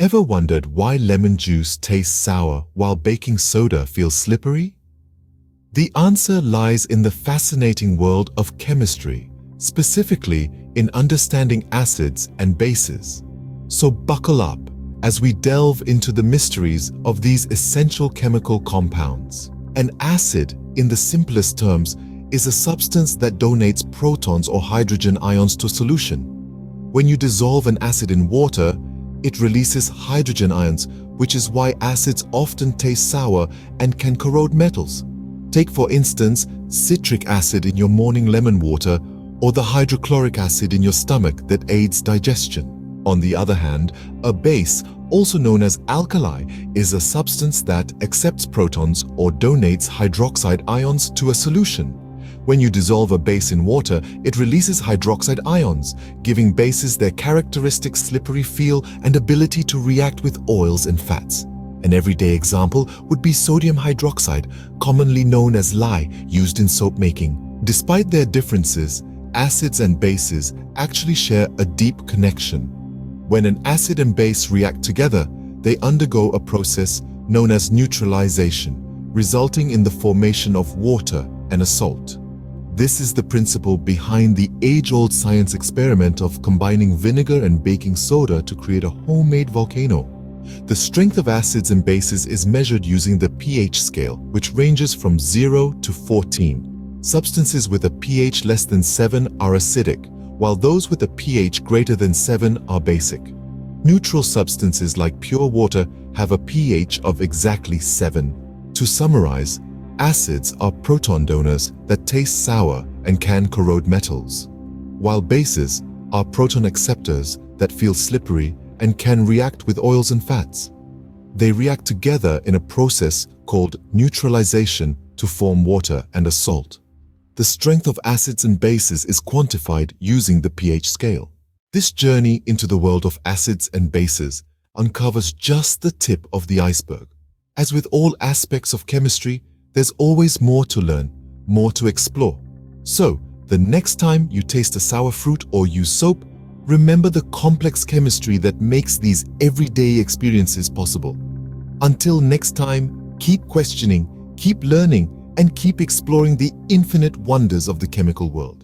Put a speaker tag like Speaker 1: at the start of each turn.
Speaker 1: Ever wondered why lemon juice tastes sour while baking soda feels slippery? The answer lies in the fascinating world of chemistry, specifically in understanding acids and bases. So buckle up as we delve into the mysteries of these essential chemical compounds. An acid, in the simplest terms, is a substance that donates protons or hydrogen ions to a solution. When you dissolve an acid in water, it releases hydrogen ions, which is why acids often taste sour and can corrode metals. Take, for instance, citric acid in your morning lemon water or the hydrochloric acid in your stomach that aids digestion. On the other hand, a base, also known as alkali, is a substance that accepts protons or donates hydroxide ions to a solution. When you dissolve a base in water, it releases hydroxide ions, giving bases their characteristic slippery feel and ability to react with oils and fats. An everyday example would be sodium hydroxide, commonly known as lye, used in soap making. Despite their differences, acids and bases actually share a deep connection. When an acid and base react together, they undergo a process known as neutralization, resulting in the formation of water and a salt. This is the principle behind the age-old science experiment of combining vinegar and baking soda to create a homemade volcano. The strength of acids and bases is measured using the pH scale, which ranges from 0 to 14. Substances with a pH less than 7 are acidic, while those with a pH greater than 7 are basic. Neutral substances like pure water have a pH of exactly 7. To summarize, acids are proton donors that taste sour and can corrode metals, while bases are proton acceptors that feel slippery and can react with oils and fats. They react together in a process called neutralization to form water and a salt. The strength of acids and bases is quantified using the pH scale. This journey into the world of acids and bases uncovers just the tip of the iceberg. As with all aspects of chemistry, there's always more to learn, more to explore. So, the next time you taste a sour fruit or use soap, remember the complex chemistry that makes these everyday experiences possible. Until next time, keep questioning, keep learning, and keep exploring the infinite wonders of the chemical world.